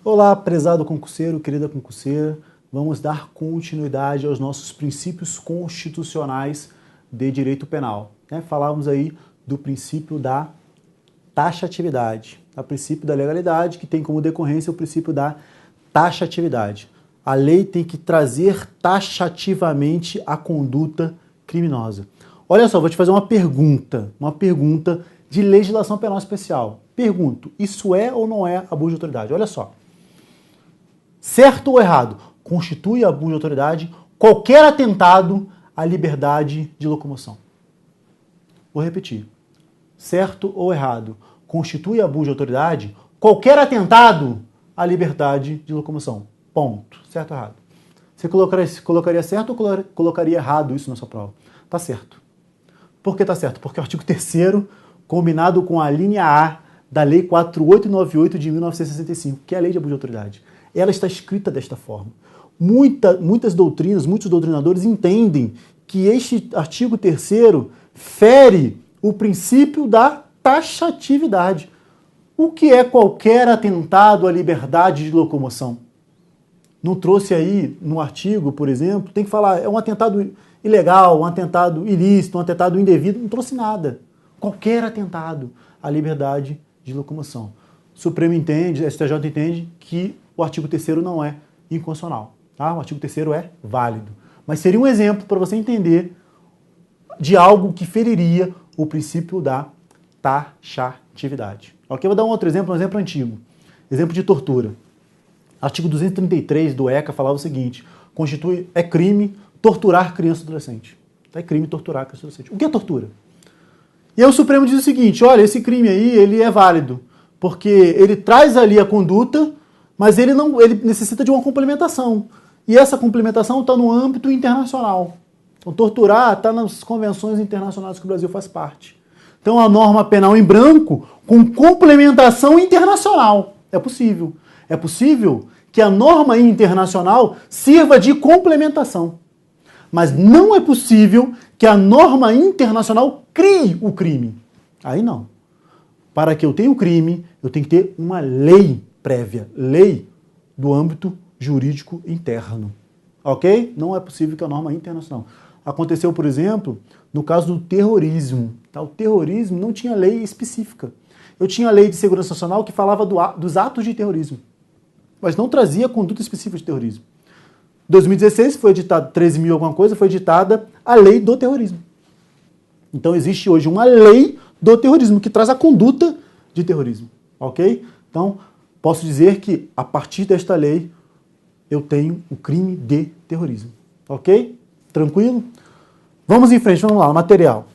Olá, prezado concurseiro, querida concurseira. Vamos dar continuidade aos nossos princípios constitucionais de direito penal. Falávamos aí do princípio da taxatividade, o princípio da legalidade, que tem como decorrência o princípio da taxatividade. A lei tem que trazer taxativamente a conduta criminosa. Olha só, vou te fazer uma pergunta de legislação penal especial. Pergunto, isso é ou não é abuso de autoridade? Olha só. Certo ou errado? Constitui abuso de autoridade qualquer atentado à liberdade de locomoção. Vou repetir. Certo ou errado? Constitui abuso de autoridade qualquer atentado à liberdade de locomoção. Ponto. Certo ou errado? Você colocaria certo ou colocaria errado isso na sua prova? Tá certo. Por que tá certo? Porque o artigo 3º, combinado com a linha A da Lei 4898 de 1965, que é a Lei de Abuso de Autoridade, ela está escrita desta forma. Muitas doutrinas, muitos doutrinadores entendem que este artigo 3º fere o princípio da taxatividade. O que é qualquer atentado à liberdade de locomoção? Não trouxe aí no artigo, por exemplo, tem que falar, é um atentado ilegal, um atentado ilícito, um atentado indevido, não trouxe nada. Qualquer atentado à liberdade de locomoção. O Supremo entende, a STJ entende que o artigo 3º não é inconstitucional. Tá? O artigo 3º é válido. Mas seria um exemplo para você entender de algo que feriria o princípio da taxatividade. Ok? Vou dar um outro exemplo, um exemplo antigo. Exemplo de tortura. Artigo 233 do ECA falava o seguinte: é crime torturar criança e adolescente. É crime torturar criança e adolescente. O que é tortura? E aí o Supremo diz o seguinte: olha, esse crime aí, ele é válido, porque ele traz ali a conduta, mas ele necessita de uma complementação. E essa complementação está no âmbito internacional. Então, torturar está nas convenções internacionais que o Brasil faz parte. Então, a norma penal em branco com complementação internacional. É possível. É possível que a norma internacional sirva de complementação. Mas não é possível que a norma internacional crie o crime. Aí não. Para que eu tenha o crime, eu tenho que ter uma lei prévia, lei do âmbito jurídico interno. Ok? Não é possível que a norma internacional. Aconteceu, por exemplo, no caso do terrorismo. Tá? O terrorismo não tinha lei específica. Eu tinha a lei de segurança nacional que falava dos atos de terrorismo, mas não trazia conduta específica de terrorismo. Em 2016 foi editada, 13.000 alguma coisa, foi editada a lei do terrorismo. Então existe hoje uma lei do terrorismo que traz a conduta de terrorismo. Ok? Então, posso dizer que a partir desta lei eu tenho o crime de terrorismo. Ok? Tranquilo? Vamos em frente, vamos lá, material.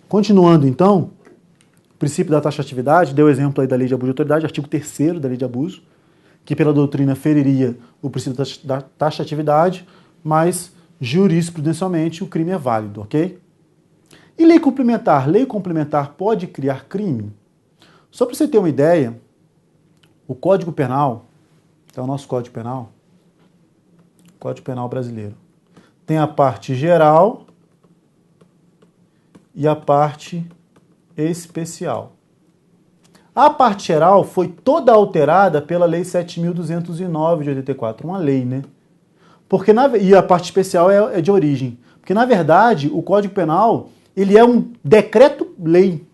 Continuando então, o princípio da taxatividade, deu exemplo aí da lei de abuso de autoridade, artigo 3º da lei de abuso, que pela doutrina feriria o princípio da taxatividade, mas jurisprudencialmente o crime é válido, ok? E lei complementar? Lei complementar pode criar crime? Só para você ter uma ideia, o Código Penal, que é o nosso Código Penal brasileiro, tem a parte geral e a parte especial. A parte geral foi toda alterada pela Lei 7.209 de 84, uma lei, né? E a parte especial é de origem. Porque, na verdade, o Código Penal, ele é um decreto-lei.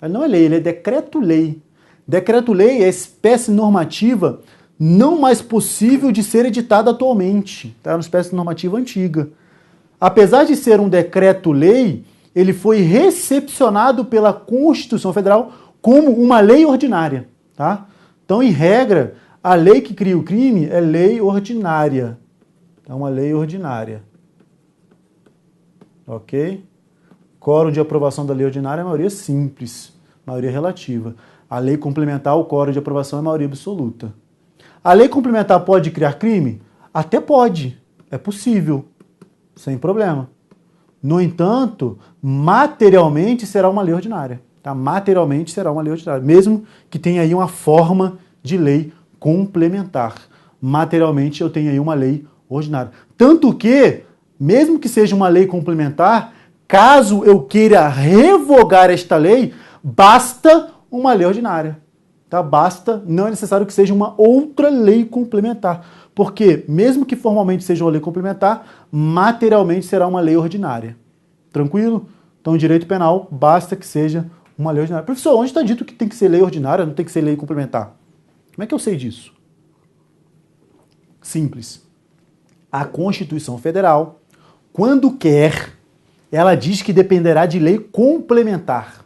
Ele não é lei, ele é decreto-lei. Decreto-lei é a espécie normativa não mais possível de ser editada atualmente. Tá? É uma espécie normativa antiga. Apesar de ser um decreto-lei, ele foi recepcionado pela Constituição Federal como uma lei ordinária. Tá? Então, em regra, a lei que cria o crime é lei ordinária. É uma lei ordinária. Ok? Quórum de aprovação da lei ordinária é maioria simples, maioria relativa. A lei complementar, o quórum de aprovação é maioria absoluta. A lei complementar pode criar crime? Até pode. É possível. Sem problema. No entanto, materialmente será uma lei ordinária. Tá? Materialmente será uma lei ordinária. Mesmo que tenha aí uma forma de lei complementar. Materialmente eu tenho aí uma lei ordinária. Tanto que, mesmo que seja uma lei complementar, caso eu queira revogar esta lei, basta uma lei ordinária. Tá? Basta, não é necessário que seja uma outra lei complementar. Porque, mesmo que formalmente seja uma lei complementar, materialmente será uma lei ordinária. Tranquilo? Então, direito penal, basta que seja uma lei ordinária. Professor, onde está dito que tem que ser lei ordinária, não tem que ser lei complementar? Como é que eu sei disso? Simples. A Constituição Federal, quando quer, ela diz que dependerá de lei complementar.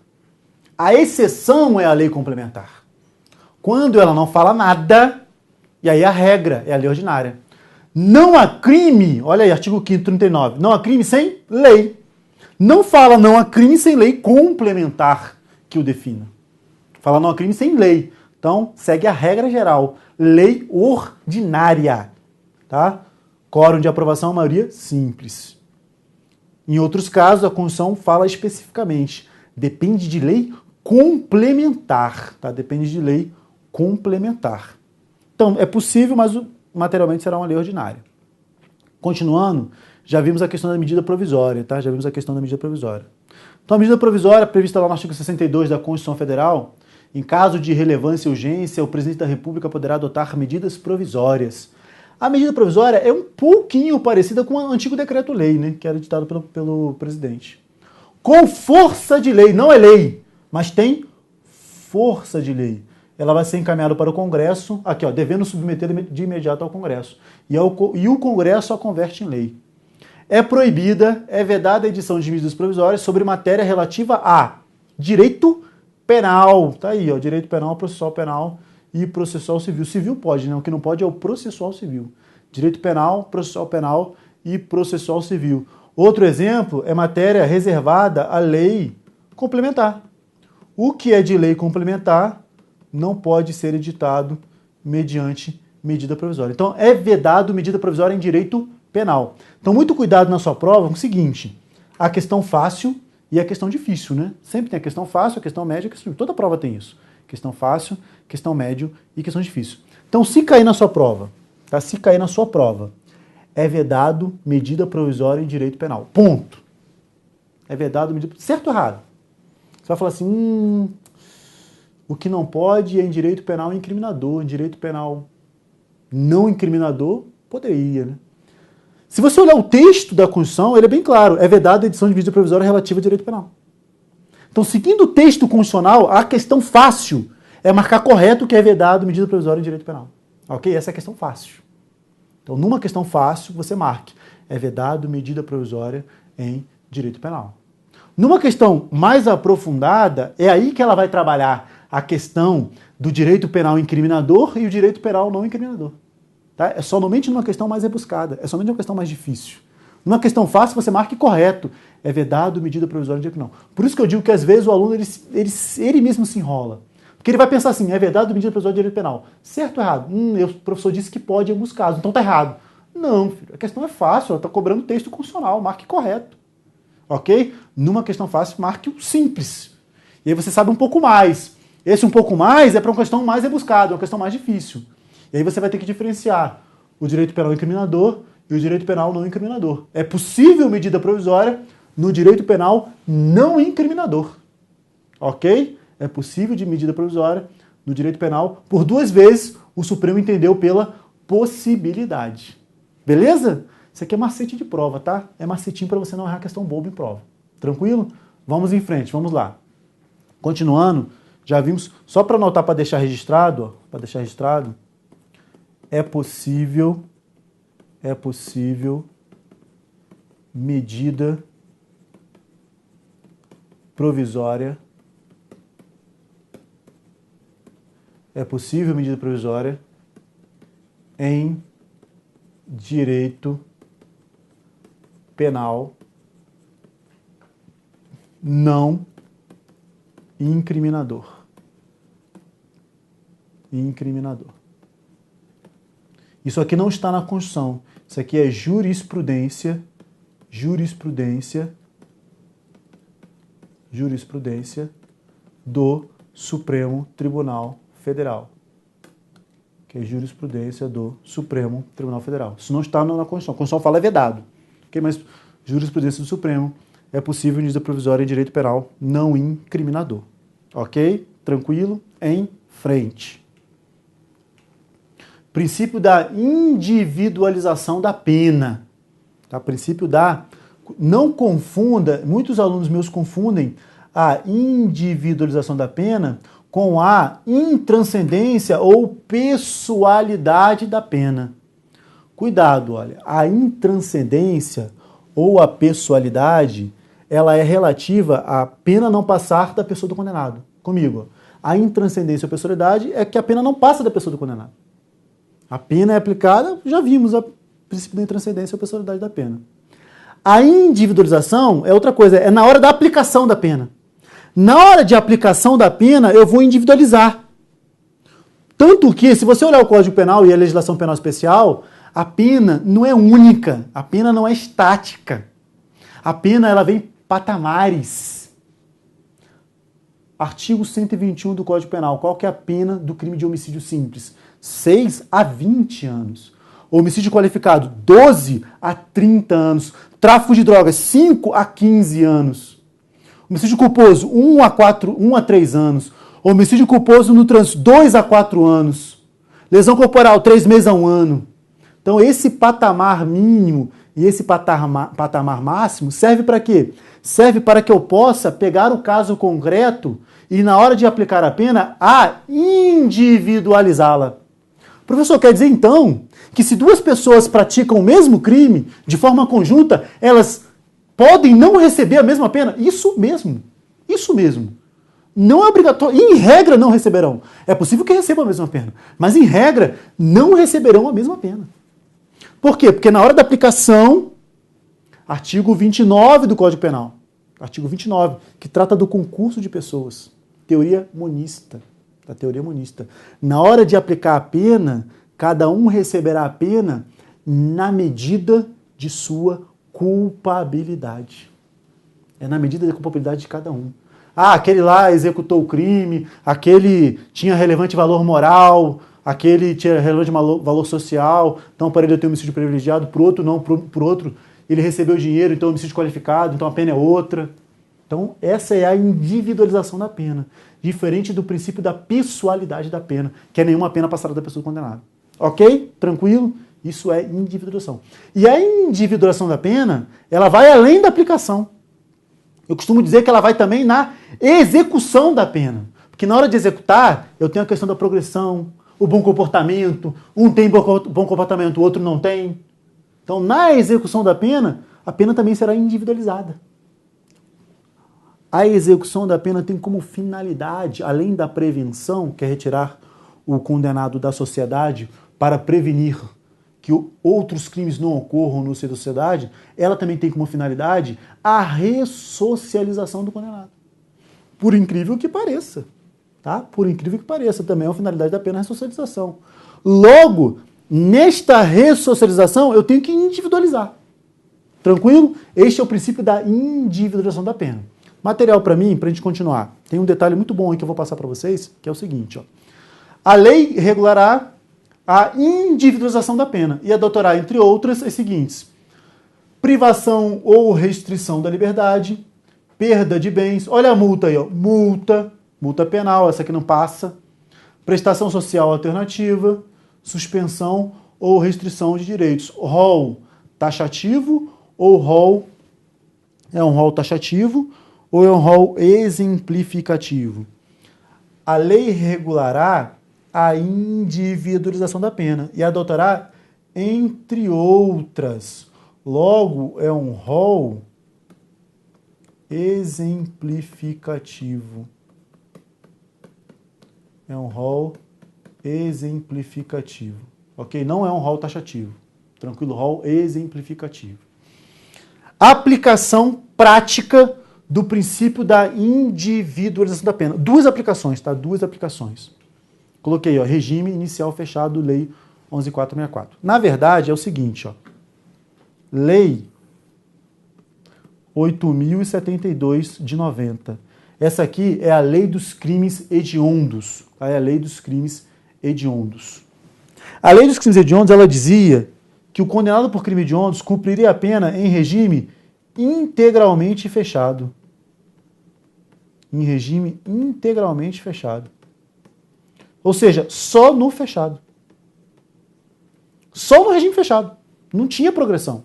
A exceção é a lei complementar. Quando ela não fala nada, e aí a regra é a lei ordinária. Não há crime, olha aí, artigo 5º, 39, não há crime sem lei. Não fala não há crime sem lei complementar que o defina. Fala não há crime sem lei. Então, segue a regra geral, lei ordinária, tá? Quórum de aprovação, maioria simples. Em outros casos, a Constituição fala especificamente, depende de lei complementar, tá? Depende de lei complementar. Então, é possível, mas materialmente será uma lei ordinária. Continuando, já vimos a questão da medida provisória, tá? Já vimos a questão da medida provisória. Então, a medida provisória, prevista lá no artigo 62 da Constituição Federal, em caso de relevância e urgência, o presidente da República poderá adotar medidas provisórias. A medida provisória é um pouquinho parecida com o antigo decreto-lei, né? Que era editado pelo presidente. Com força de lei, não é lei, mas tem força de lei. Ela vai ser encaminhada para o Congresso, aqui ó, devendo submeter de imediato ao Congresso. E o Congresso a converte em lei. É proibida, é vedada a edição de medidas provisórias sobre matéria relativa a direito penal. Tá aí, ó, direito penal, processual penal e processual civil. Civil pode, né? O que não pode é o processual civil. Direito penal, processual penal e processual civil. Outro exemplo é matéria reservada à lei complementar. O que é de lei complementar não pode ser editado mediante medida provisória. Então, é vedado medida provisória em direito penal. Então, muito cuidado na sua prova com o seguinte, a questão fácil e a questão difícil, né? Sempre tem a questão fácil, a questão média, a questão difícil. Toda prova tem isso. Questão fácil, questão médio e questão difícil. Então, se cair na sua prova, tá? Se cair na sua prova, é vedado medida provisória em direito penal. Ponto. É vedado medida... Certo ou errado? Você vai falar assim, o que não pode é em direito penal incriminador, em direito penal não incriminador, poderia, né? Se você olhar o texto da Constituição, ele é bem claro, é vedada a edição de medida provisória relativa ao direito penal. Então, seguindo o texto constitucional, a questão fácil é marcar correto que é vedado medida provisória em direito penal. Ok? Essa é a questão fácil. Então, numa questão fácil, você marque, é vedado medida provisória em direito penal. Numa questão mais aprofundada, é aí que ela vai trabalhar a questão do direito penal incriminador e o direito penal não incriminador. Tá? É somente numa questão mais rebuscada, é somente uma questão mais difícil. Numa questão fácil, você marque correto, é vedado medida provisória em direito penal. Por isso que eu digo que às vezes o aluno ele mesmo se enrola. Porque ele vai pensar assim, é vedado medida provisória de direito penal. Certo ou errado? O professor disse que pode em alguns casos, então tá errado. Não, filho, a questão é fácil, ela está cobrando texto constitucional, marque correto. Ok? Numa questão fácil, marque o simples. E aí você sabe um pouco mais. Esse um pouco mais é para uma questão mais rebuscada, uma questão mais difícil. E aí você vai ter que diferenciar o direito penal incriminador e o direito penal não incriminador. É possível medida provisória no direito penal não incriminador. Ok? É possível de medida provisória no direito penal. Por 2 vezes, o Supremo entendeu pela possibilidade. Beleza? Isso aqui é macete de prova, tá? É macetinho para você não errar questão boba em prova. Tranquilo? Vamos em frente, vamos lá. Continuando, já vimos, só para anotar, para deixar registrado, é possível medida provisória, em direito penal não incriminador. Isso aqui não está na Constituição. Isso aqui é jurisprudência do Supremo Tribunal Federal. Que é jurisprudência do Supremo Tribunal Federal. Isso não está na Constituição. A Constituição fala é vedado. Okay? Mas jurisprudência do Supremo é possível medida provisória em direito penal não incriminador. Ok? Tranquilo? Em frente. Princípio da individualização da pena. Tá? Princípio da... Não confunda, muitos alunos meus confundem a individualização da pena com a intranscendência ou pessoalidade da pena. Cuidado, olha, a intranscendência ou a pessoalidade, ela é relativa à pena não passar da pessoa do condenado. Comigo, a intranscendência ou pessoalidade é que a pena não passa da pessoa do condenado. A pena é aplicada, já vimos o princípio da intranscendência ou pessoalidade da pena. A individualização é outra coisa, é na hora da aplicação da pena. Na hora de aplicação da pena, eu vou individualizar. Tanto que, se você olhar o Código Penal e a legislação penal especial, a pena não é única, a pena não é estática. A pena, ela vem patamares. Artigo 121 do Código Penal, qual que é a pena do crime de homicídio simples? 6 a 20 anos. Homicídio qualificado, 12 a 30 anos. Tráfico de drogas, 5 a 15 anos. Homicídio culposo, 1 a 3 anos. Homicídio culposo no trânsito, 2 a 4 anos. Lesão corporal, 3 meses a 1 ano. Então, esse patamar mínimo e esse patamar máximo serve para quê? Serve para que eu possa pegar o caso concreto e, na hora de aplicar a pena, individualizá-la. Professor, quer dizer, então, que se duas pessoas praticam o mesmo crime, de forma conjunta, elas podem não receber a mesma pena? Isso mesmo. Isso mesmo. Não é obrigatório. Em regra, não receberão. É possível que recebam a mesma pena, mas, em regra, não receberão a mesma pena. Por quê? Porque na hora da aplicação, artigo 29 do Código Penal, artigo 29, que trata do concurso de pessoas, teoria monista, da teoria monista. Na hora de aplicar a pena, cada um receberá a pena na medida de sua culpabilidade. É na medida da culpabilidade de cada um. Ah, aquele lá executou o crime, aquele tinha relevante valor moral, aquele tinha relevante valor social, então para ele ter homicídio privilegiado, por outro não, por outro ele recebeu dinheiro, então homicídio qualificado, então a pena é outra. Então essa é a individualização da pena, diferente do princípio da pessoalidade da pena, que é nenhuma pena passada da pessoa condenada. Ok? Tranquilo? Isso é individualização. E a individualização da pena, ela vai além da aplicação. Eu costumo dizer que ela vai também na execução da pena. Porque na hora de executar, eu tenho a questão da progressão, o bom comportamento, um tem bom comportamento, o outro não tem. Então, na execução da pena, a pena também será individualizada. A execução da pena tem como finalidade, além da prevenção, que é retirar o condenado da sociedade para prevenir que outros crimes não ocorram no seio da sociedade, ela também tem como finalidade a ressocialização do condenado. Por incrível que pareça. Tá? Por incrível que pareça, também é uma finalidade da pena a ressocialização. Logo, nesta ressocialização, eu tenho que individualizar. Tranquilo? Este é o princípio da individualização da pena. Material para mim, para a gente continuar. Tem um detalhe muito bom aí que eu vou passar para vocês, que é o seguinte. Ó. A lei regulará a individualização da pena e adotará, entre outras, as seguintes: privação ou restrição da liberdade, perda de bens, olha a multa aí, ó, multa penal, essa aqui não passa, prestação social alternativa, suspensão ou restrição de direitos, rol taxativo ou rol é um rol taxativo ou é um rol exemplificativo. A lei regulará a individualização da pena e adotará, entre outras. Logo, é um rol exemplificativo. É um rol exemplificativo. Ok? Não é um rol taxativo. Tranquilo? Rol exemplificativo. Aplicação prática do princípio da individualização da pena. Duas aplicações, tá? Duas aplicações. Coloquei, ó, regime inicial fechado, lei 11.464. Na verdade, é o seguinte, ó. Lei 8.072 de 90. Essa aqui é a lei dos crimes hediondos. Tá? É a lei dos crimes hediondos. A lei dos crimes hediondos, ela dizia que o condenado por crime hediondos cumpriria a pena em regime integralmente fechado. Em regime integralmente fechado. Ou seja, só no fechado. Só no regime fechado. Não tinha progressão.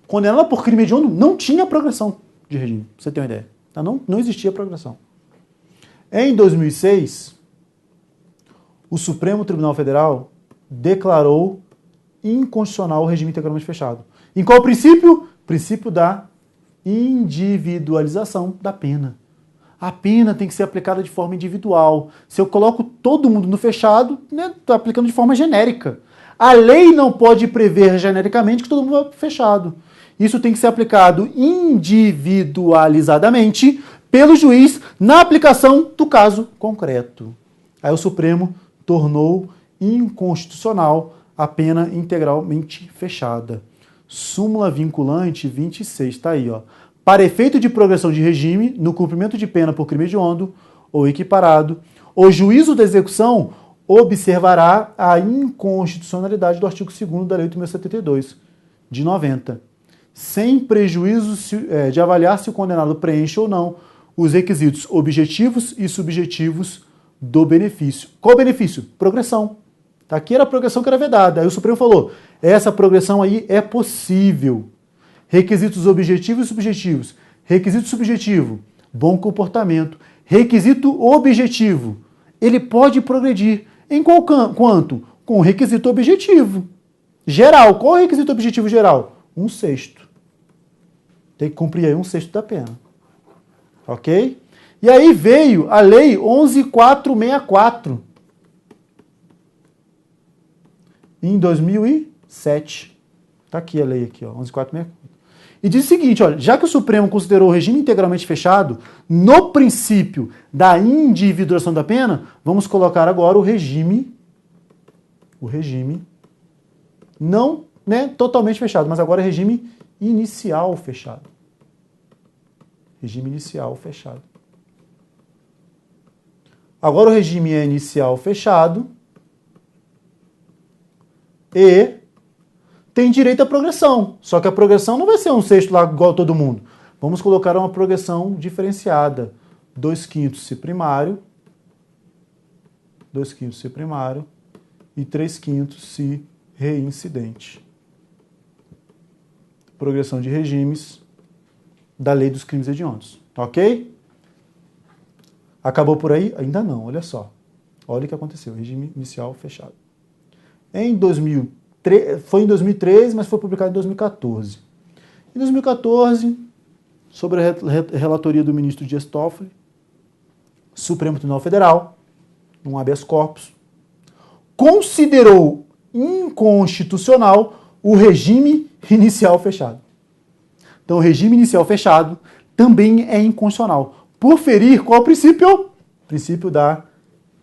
Condenada por crime hediondo, não tinha progressão de regime, pra você ter uma ideia. Não existia progressão. Em 2006, o Supremo Tribunal Federal declarou inconstitucional o regime integralmente fechado. Em qual princípio? Princípio da individualização da pena. A pena tem que ser aplicada de forma individual. Se eu coloco todo mundo no fechado, né, estou aplicando de forma genérica. A lei não pode prever genericamente que todo mundo vai fechado. Isso tem que ser aplicado individualizadamente pelo juiz na aplicação do caso concreto. Aí o Supremo tornou inconstitucional a pena integralmente fechada. Súmula vinculante 26, está aí, ó. Para efeito de progressão de regime, no cumprimento de pena por crime hediondo ou equiparado, o juízo da execução observará a inconstitucionalidade do artigo 2º da Lei 8.072, de 90, sem prejuízo de avaliar se o condenado preenche ou não os requisitos objetivos e subjetivos do benefício. Qual benefício? Progressão. Aqui era a progressão que era vedada. Aí o Supremo falou, essa progressão aí é possível. Requisitos objetivos e subjetivos. Requisito subjetivo, bom comportamento. Requisito objetivo, ele pode progredir. Em qual quanto? Com o requisito objetivo. Geral. Qual é o requisito objetivo geral? 1/6. Tem que cumprir aí 1/6 da pena. Ok? E aí veio a Lei 11.464. Em 2007. Está aqui a lei, aqui, ó, 11.464. E diz o seguinte, olha, já que o Supremo considerou o regime integralmente fechado, no princípio da individualização da pena, vamos colocar agora o regime não, né, totalmente fechado, mas agora é regime inicial fechado. Regime inicial fechado. Agora o regime é inicial fechado e tem direito à progressão. Só que a progressão não vai ser 1/6 lá igual a todo mundo. Vamos colocar uma progressão diferenciada. 2/5 se primário, 2/5 se primário e 3/5 se reincidente. Progressão de regimes da lei dos crimes hediondos. Ok? Acabou por aí? Ainda não, olha só. Olha o que aconteceu. Regime inicial fechado. Foi em 2013, mas foi publicado em 2014. Em 2014, sobre a relatoria do ministro Dias Toffoli, Supremo Tribunal Federal, num habeas corpus, considerou inconstitucional o regime inicial fechado. Então, o regime inicial fechado também é inconstitucional. Por ferir qual princípio? Princípio da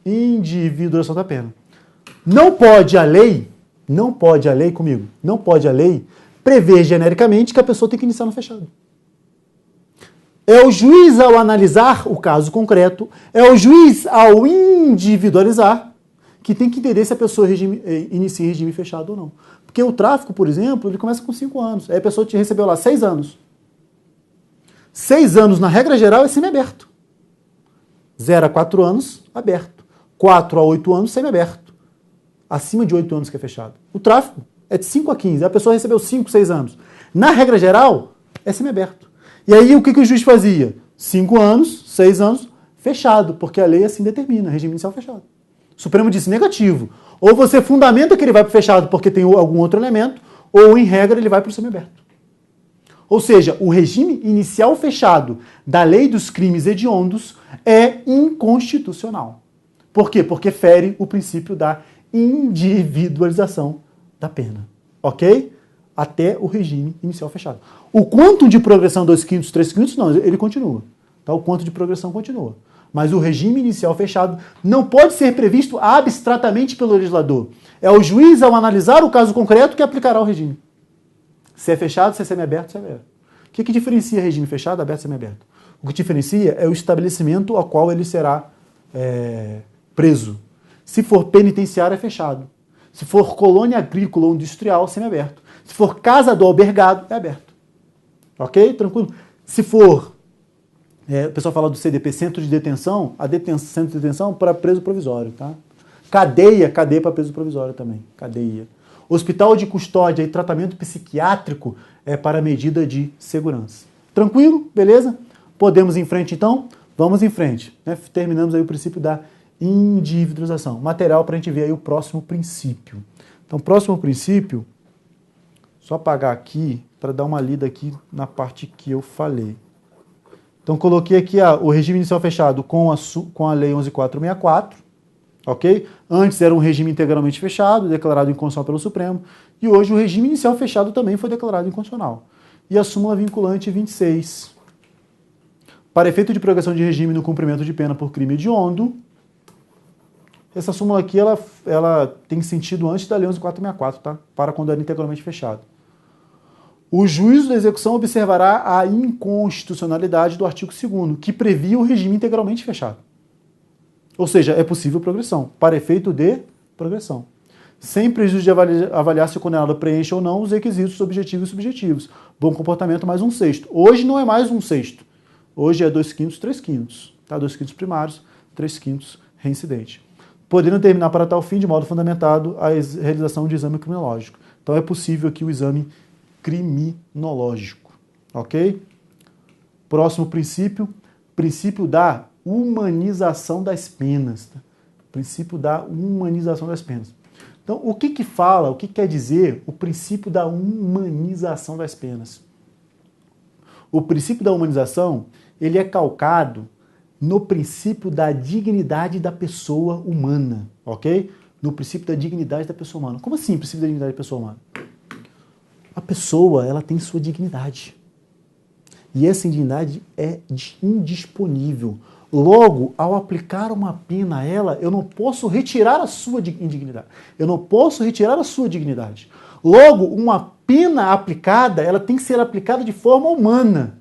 individualização da pena. Não pode a lei prever genericamente que a pessoa tem que iniciar no fechado. É o juiz, ao analisar o caso concreto, é o juiz, ao individualizar, que tem que entender se a pessoa inicia em regime fechado ou não. Porque o tráfico, por exemplo, ele começa com 5 anos. Aí a pessoa te recebeu lá 6 anos. 6 anos, na regra geral, é semiaberto. 0 a 4 anos, aberto. 4 a 8 anos, semiaberto. Acima de 8 anos que é fechado. O tráfico é de 5 a 15. A pessoa recebeu 5, 6 anos. Na regra geral, é semiaberto. E aí, o que o juiz fazia? 5 anos, 6 anos, fechado, porque a lei assim determina, regime inicial fechado. O Supremo disse negativo. Ou você fundamenta que ele vai para o fechado porque tem algum outro elemento, ou, em regra, ele vai para o semiaberto. Ou seja, o regime inicial fechado da lei dos crimes hediondos é inconstitucional. Por quê? Porque fere o princípio da individualização da pena. Ok? Até o regime inicial fechado. O quantum de progressão 2/5, 3/5, não, ele continua. Tá? O quantum de progressão continua. Mas o regime inicial fechado não pode ser previsto abstratamente pelo legislador. É o juiz, ao analisar o caso concreto, que aplicará o regime. Se é fechado, se é semiaberto, se é aberto. O que diferencia regime fechado, aberto e semiaberto? O que diferencia é o estabelecimento ao qual ele será preso. Se for penitenciário, é fechado. Se for colônia agrícola ou industrial, semiaberto. Se for casa do albergado, é aberto. Ok? Tranquilo? Se for, o pessoal fala do CDP, centro de detenção, centro de detenção para preso provisório, tá? Cadeia para preso provisório também, cadeia. Hospital de custódia e tratamento psiquiátrico é para medida de segurança. Tranquilo? Beleza? Podemos ir em frente então? Vamos em frente. Né? Terminamos aí o princípio da individualização. Material para a gente ver aí o próximo princípio. Então, próximo princípio, só apagar aqui para dar uma lida aqui na parte que eu falei. Então, coloquei aqui o regime inicial fechado com a Lei 11.464, ok? Antes era um regime integralmente fechado, declarado inconstitucional pelo Supremo, e hoje o regime inicial fechado também foi declarado inconstitucional. E a súmula vinculante 26. Para efeito de prorrogação de regime no cumprimento de pena por crime hediondo, essa súmula aqui ela tem sentido antes da Lei 11.464, tá? Para quando era integralmente fechado. O juízo da execução observará a inconstitucionalidade do artigo 2º, que previa o regime integralmente fechado. Ou seja, é possível progressão, para efeito de progressão. Sem prejuízo de avaliar se o condenado preenche ou não os requisitos objetivos e subjetivos. Bom comportamento mais 1/6. Hoje não é mais 1/6. Hoje é 2/5, 3/5. Tá? 2/5 primários, 3/5 reincidente. Podendo terminar para tal fim de modo fundamentado a realização de exame criminológico. Então é possível aqui o exame criminológico, ok? Próximo princípio, princípio da humanização das penas. Tá? Princípio da humanização das penas. Então, o que fala, o que quer dizer o princípio da humanização das penas? O princípio da humanização, ele é calcado no princípio da dignidade da pessoa humana, ok? No princípio da dignidade da pessoa humana. Como assim, princípio da dignidade da pessoa humana? A pessoa, ela tem sua dignidade. E essa dignidade é indisponível. Logo, ao aplicar uma pena a ela, eu não posso retirar a sua indignidade. Eu não posso retirar a sua dignidade. Logo, uma pena aplicada, ela tem que ser aplicada de forma humana.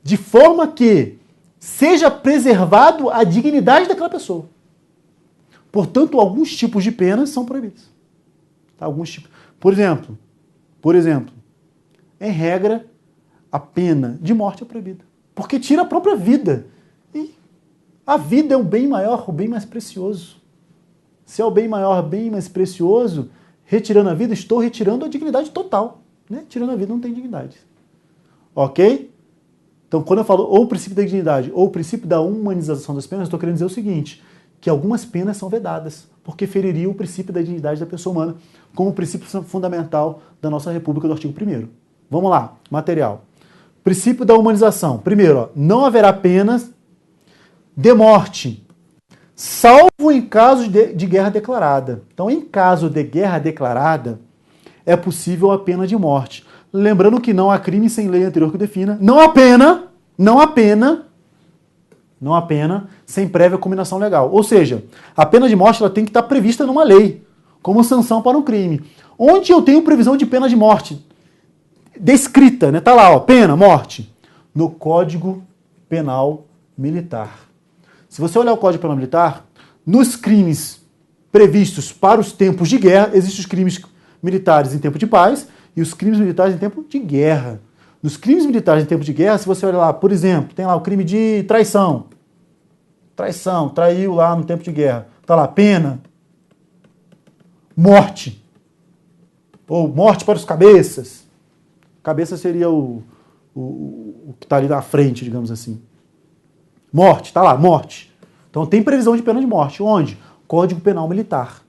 De forma que seja preservado a dignidade daquela pessoa. Portanto, alguns tipos de penas são proibidos. Tá? Alguns tipos. Por exemplo, em regra, a pena de morte é proibida. Porque tira a própria vida. E a vida é o bem maior, o bem mais precioso. Se é o bem maior, o bem mais precioso, retirando a vida, estou retirando a dignidade total. Né? Tirando a vida não tem dignidade. Ok? Então, quando eu falo ou o princípio da dignidade ou o princípio da humanização das penas, estou querendo dizer o seguinte, que algumas penas são vedadas, porque feriria o princípio da dignidade da pessoa humana como princípio fundamental da nossa República do artigo 1º. Vamos lá, material. Princípio da humanização. Primeiro, não haverá penas de morte, salvo em caso de guerra declarada. Então, em caso de guerra declarada, é possível a pena de morte. Lembrando que não há crime sem lei anterior que defina. Não há pena sem prévia combinação legal. Ou seja, a pena de morte ela tem que estar prevista numa lei, como sanção para um crime. Onde eu tenho previsão de pena de morte? Descrita, né? Tá lá, ó, pena, morte. No Código Penal Militar. Se você olhar o Código Penal Militar, nos crimes previstos para os tempos de guerra, existem os crimes militares em tempo de paz e os crimes militares em tempo de guerra. Nos crimes militares em tempo de guerra, se você olhar lá, por exemplo, tem lá o crime de traição. Traição, traiu lá no tempo de guerra. Tá lá, pena. Morte. Ou morte para os cabeças. Cabeça seria o que está ali na frente, digamos assim. Morte, tá lá, morte. Então tem previsão de pena de morte. Onde? Código Penal Militar.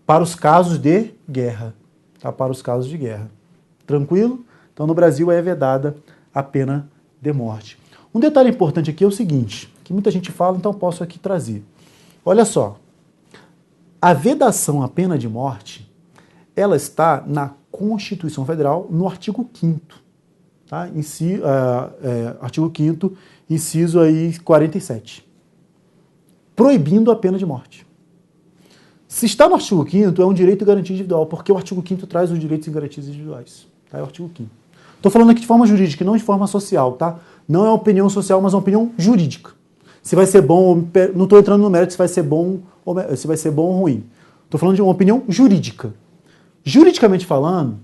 Para os casos de guerra. Tá? Para os casos de guerra. Tranquilo? Então no Brasil é vedada a pena de morte. Um detalhe importante aqui é o seguinte, que muita gente fala, então posso aqui trazer. Olha só. A vedação à pena de morte, ela está na Constituição Federal, no artigo 5º. Tá? Artigo 5º, inciso aí 47. Proibindo a pena de morte. Se está no artigo 5º, é um direito e garantia individual, porque o artigo 5º traz os direitos e garantias individuais. Tá? É o artigo 5º. Estou falando aqui de forma jurídica, não de forma social, tá? Não é uma opinião social, mas uma opinião jurídica. Se vai ser bom, não estou entrando no mérito se vai ser bom ou ruim. Estou falando de uma opinião jurídica. Juridicamente falando,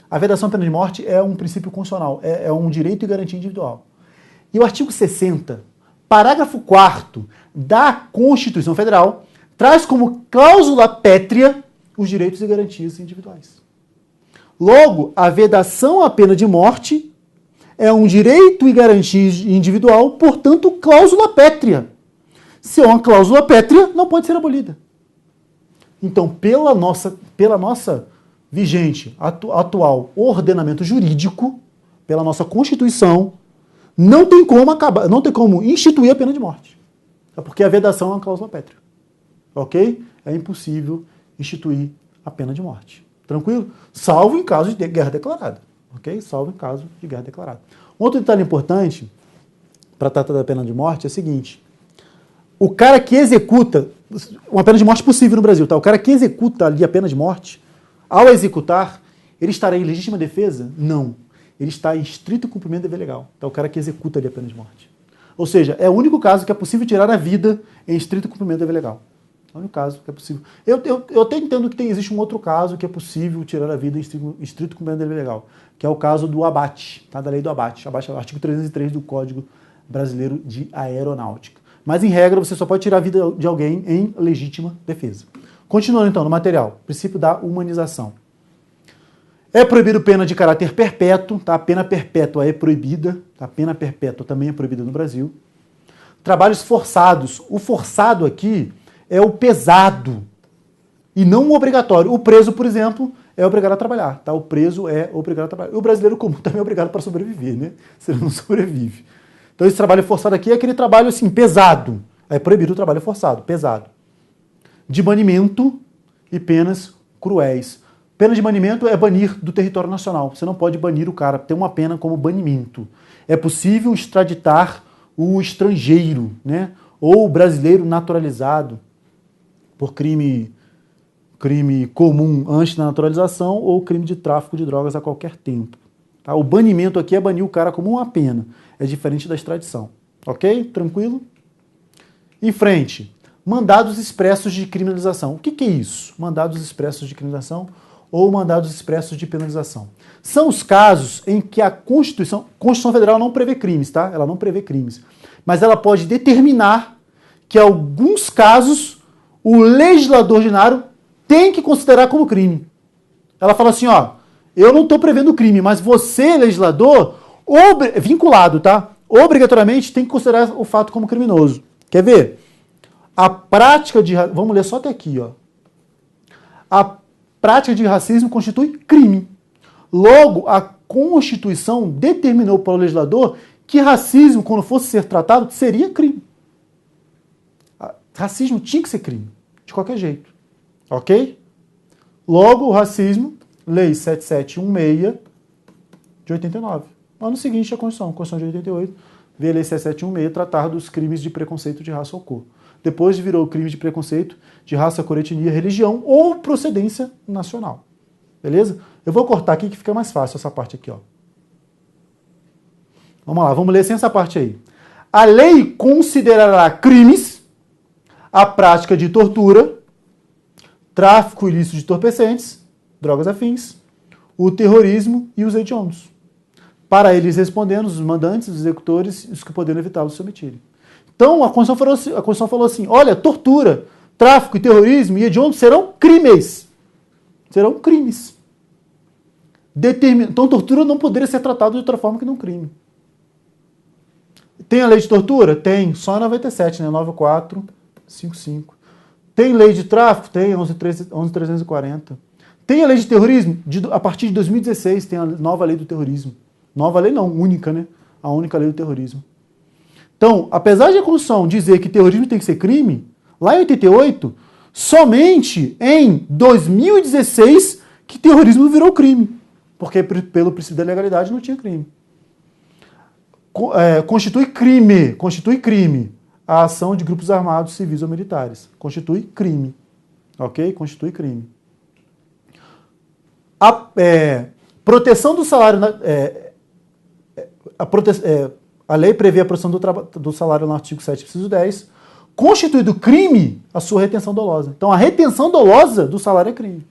a vedação à pena de morte é um princípio constitucional, é um direito e garantia individual. E o artigo 60, parágrafo 4º da Constituição Federal, traz como cláusula pétrea os direitos e garantias individuais. Logo, a vedação à pena de morte é um direito e garantia individual, portanto, cláusula pétrea. Se é uma cláusula pétrea, não pode ser abolida. Então, pela nossa vigente, atual ordenamento jurídico, pela nossa Constituição, não tem como instituir a pena de morte. É porque a vedação é uma cláusula pétrea. Ok? É impossível instituir a pena de morte. Tranquilo? Salvo em caso de guerra declarada. Ok? Salvo em caso de guerra declarada. Outro detalhe importante para tratar da pena de morte é o seguinte: o cara que executa, uma pena de morte possível no Brasil, tá? O cara que executa ali a pena de morte, ao executar, ele estará em legítima defesa? Não. Ele está em estrito cumprimento do dever legal. Tá? O cara que executa ali a pena de morte. Ou seja, é o único caso que é possível tirar a vida em estrito cumprimento do dever legal. É o único caso que é possível. Eu até entendo que existe um outro caso que é possível tirar a vida em estrito cumprimento do dever legal, que é o caso do abate, tá? Da lei do abate. Abate é o artigo 303 do Código Brasileiro de Aeronáutica. Mas, em regra, você só pode tirar a vida de alguém em legítima defesa. Continuando, então, no material. Princípio da humanização. É proibido pena de caráter perpétuo, tá? A pena perpétua é proibida, tá? A pena perpétua também é proibida no Brasil. Trabalhos forçados. O forçado aqui é o pesado e não o obrigatório. O preso, por exemplo, é obrigado a trabalhar, tá? O preso é obrigado a trabalhar. O brasileiro comum também é obrigado para sobreviver, né? Se ele não sobrevive. Então esse trabalho forçado aqui é aquele trabalho assim, pesado. É proibido o trabalho forçado, pesado. De banimento e penas cruéis. Pena de banimento é banir do território nacional. Você não pode banir o cara, tem uma pena como banimento. É possível extraditar o estrangeiro, né? Ou o brasileiro naturalizado por crime comum antes da naturalização ou crime de tráfico de drogas a qualquer tempo. Tá? O banimento aqui é banir o cara como uma pena. É diferente da extradição. Ok? Tranquilo? Em frente. Mandados expressos de criminalização. O que é isso? Mandados expressos de criminalização ou mandados expressos de penalização. São os casos em que a Constituição Federal não prevê crimes, tá? Ela não prevê crimes. Mas ela pode determinar que em alguns casos o legislador ordinário tem que considerar como crime. Ela fala assim, ó, eu não estou prevendo crime, mas você, legislador, vinculado, tá? Obrigatoriamente tem que considerar o fato como criminoso. Quer ver? A prática de... Vamos ler só até aqui, ó. A prática de racismo constitui crime. Logo, a Constituição determinou para o legislador que racismo, quando fosse ser tratado, seria crime. Racismo tinha que ser crime, de qualquer jeito. Ok? Logo, o racismo, Lei 7716 de 89. Ano seguinte, a Constituição de 88, veio a Lei 7716 tratar dos crimes de preconceito de raça ou cor. Depois virou crime de preconceito de raça, cor, etnia, religião ou procedência nacional. Beleza? Eu vou cortar aqui que fica mais fácil essa parte aqui, ó. Vamos lá, vamos ler sem essa parte aí. A lei considerará crimes a prática de tortura, tráfico ilícito de entorpecentes, drogas afins, o terrorismo e os hediondos. Para eles respondendo, os mandantes, os executores e os que poderiam evitá-los se omitirem. Então, a Constituição falou assim, olha, tortura, tráfico e terrorismo e hediondos serão crimes. Serão crimes. Então, tortura não poderia ser tratada de outra forma que não crime. Tem a lei de tortura? Tem, só em 97, né? 9455. Tem lei de tráfico? Tem, 11.340. Tem a lei de terrorismo? A partir de 2016 tem a nova lei do terrorismo. Nova lei não, única, né? A única lei do terrorismo. Então, apesar de a Constituição dizer que terrorismo tem que ser crime, lá em 88, somente em 2016 que terrorismo virou crime. Porque pelo princípio da legalidade não tinha crime. Constitui crime a ação de grupos armados, civis ou militares. Constitui crime. Ok? Constitui crime. Proteção do salário... A lei prevê a proteção do salário no artigo 7, inciso 10, constituído crime a sua retenção dolosa. Então, a retenção dolosa do salário é crime.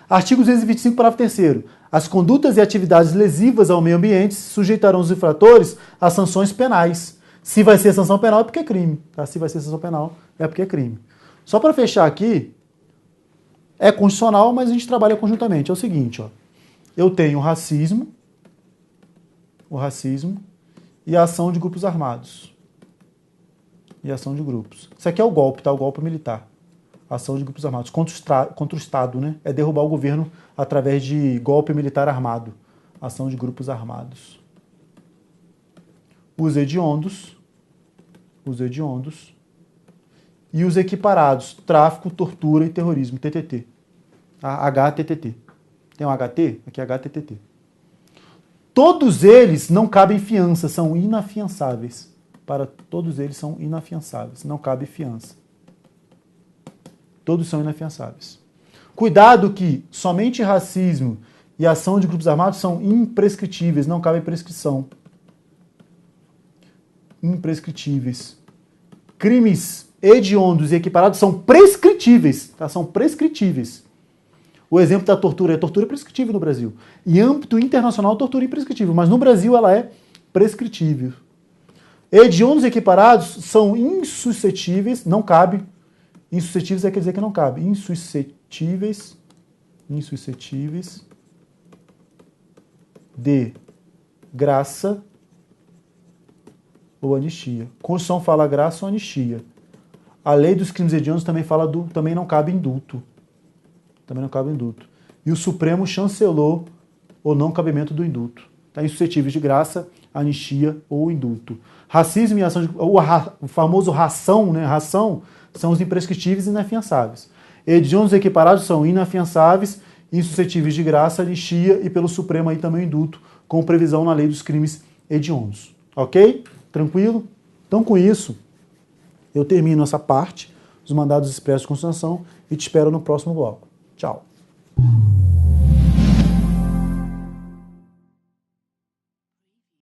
Artigo 225, parágrafo 3º. As condutas e atividades lesivas ao meio ambiente sujeitarão os infratores a sanções penais. Se vai ser sanção penal, é porque é crime. Tá? Se vai ser sanção penal, é porque é crime. Só para fechar aqui, é constitucional, mas a gente trabalha conjuntamente. É o seguinte, ó, eu tenho o racismo e a ação de grupos armados. E ação de grupos. Isso aqui é o golpe, tá? O golpe militar. Ação de grupos armados contra o Estado, né? É derrubar o governo através de golpe militar armado. Ação de grupos armados. Os hediondos. E os equiparados. Tráfico, tortura e terrorismo. TTT. HTTT. Tem um HT? Aqui é HTTT. Todos eles não cabem fiança, são inafiançáveis. Para todos eles são inafiançáveis. Não cabe fiança. Todos são inafiançáveis. Cuidado que somente racismo e ação de grupos armados são imprescritíveis, não cabe prescrição. Imprescritíveis. Crimes hediondos e equiparados são prescritíveis, tá? São prescritíveis. O exemplo da tortura é prescritível no Brasil. Em âmbito internacional, a tortura é imprescritível, mas no Brasil ela é prescritível. Hediondos e equiparados são insuscetíveis, não cabe. Insuscetíveis quer dizer que não cabe. Insuscetíveis de graça ou anistia. Constituição fala graça ou anistia. A lei dos crimes hediondos também fala também não cabe indulto. Também não cabe indulto. E o Supremo chancelou o não cabimento do indulto. Tá? Insuscetíveis de graça, anistia ou indulto. Racismo e ação de... O famoso ração, né? Ração são os imprescritíveis e inafiançáveis. Hediondos equiparados são inafiançáveis, insuscetíveis de graça, anistia e pelo Supremo aí também indulto, com previsão na lei dos crimes hediondos. Ok? Tranquilo? Então com isso, eu termino essa parte dos mandados expressos de constituição e te espero no próximo bloco. Tchau.